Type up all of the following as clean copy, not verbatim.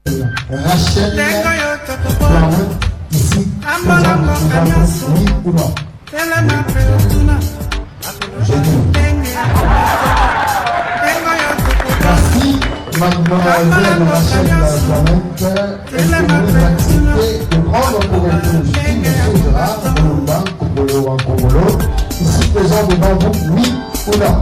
Rachel Flamand, ici, présente, oui ou non? Merci, mademoiselle Rachel Flamand. Est-ce que vous acceptez de prendre pour épouse M. Gérard Bolomba Kobolo Wankobolo, ici présent devant vous, oui ou non?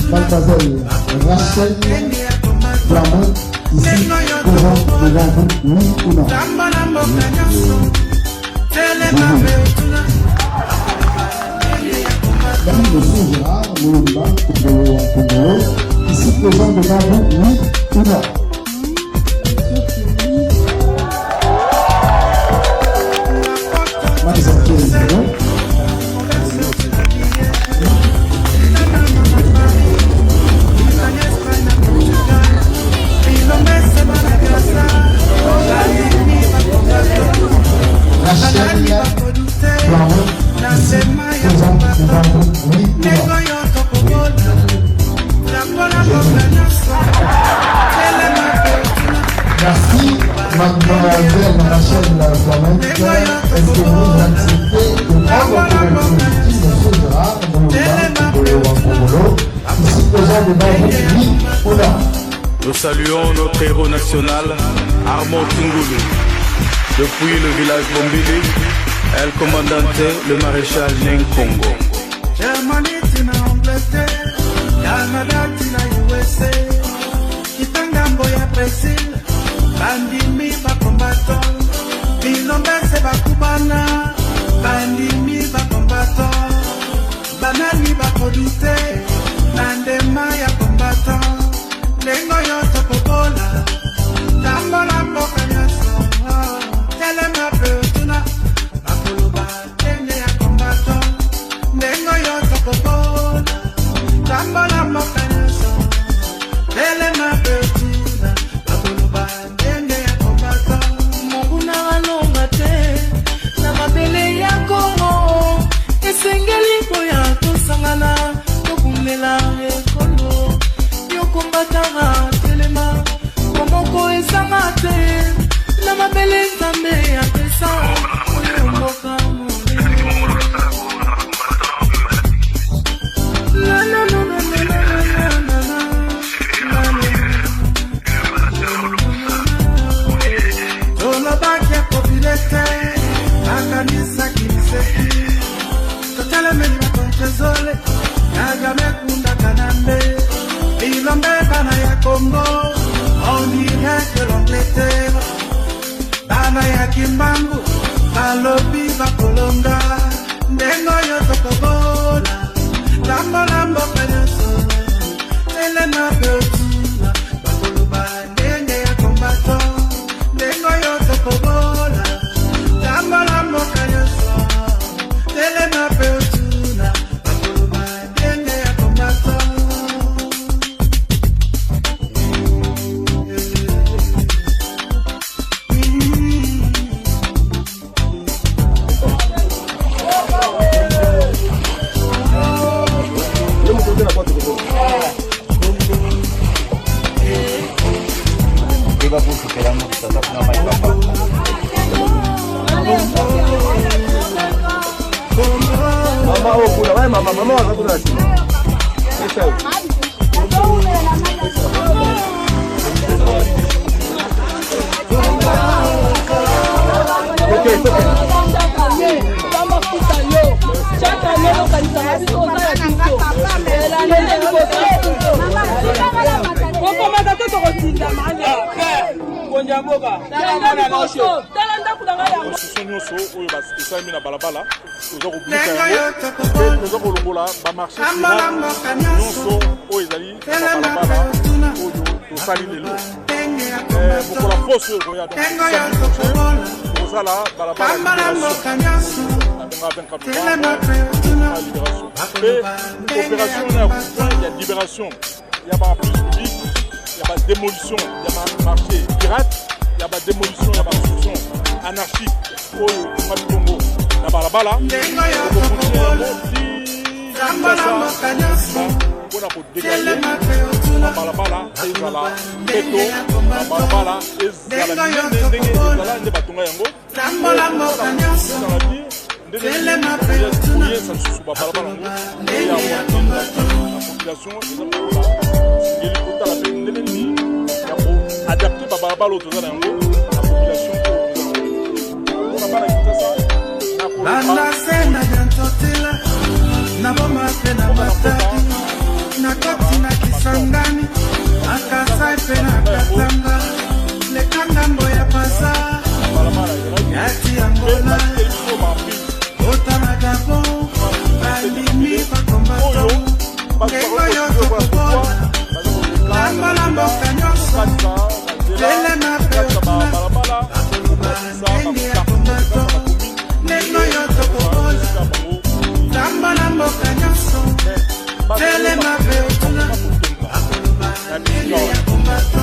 Mademoiselle Rachel Flamand, ici présente devant vous, oui ou non? Monsieur Gérard Bolomba Kobolo, ici présent devant vous, oui ou non? Merci, mademoiselle Rachel Flamand. Est-ce que vous acceptez de prendre pour épouse M. Gérard Bolomba Kobolo, ici présent devant vous, oui ou non? Nous saluons notre héros national, Armand Tungoulou. Depuis le village Bombili, El Commandante, le maréchal Nkongo. Germany tina Angleterre, Canada tina USA, Kitangambo ya Brazil, bandimi ba combattant, Bilombese ba Cubana, bandimi ba combattant, Banani ba Kodute, Nandema ya combattant, Lengo yoto Popola, Tambola Mboka Nyaso, Telema Peutuna, Bakoloba, Tenge ya combattant, Lengo yoto Popola, Tambola Mboka Nyaso, Telema Peutuna, Bakoloba, Tenge ya combattant, Monguna Walonga te, na mabele ya Kongo. Congo, on dirait que l'Angleterre. Bana ya Kimbangu, balobi bakolonga. Ndengo yo tokobola, lambo lambo kanyoso. Tele na beotuna, bakoloba ndenge ya kombato. Ndengo yo tokobola, lambo lambo kanyoso. Tele na beotuna, bakoloba ndenge ya kombato. Mama wakakula sima. Esa. Okay, okay. Libération, il y a pas plus public, il y a pas démolition, il y a pas marché pirate, il y a pas démolition, il y a pas construction anarchique. Oh, Congo, na balabala, on a pour dégager na balabala, ezala peto, na balabala, ezala nde batonga yango. Adapté par Barabalo to la population. Banda sena jantotela na boma pena bataki na koti na kisangani akasai pena katanga le kangambo ya pasa yati angola otana gabo alimi pakombato ngengo yoto kubola lamba lamba kanyoso lele na peotuna ngengi ya kombato ngengo yoto kubola lamba lamba kanyoso lele na peotuna ngengi ya kombato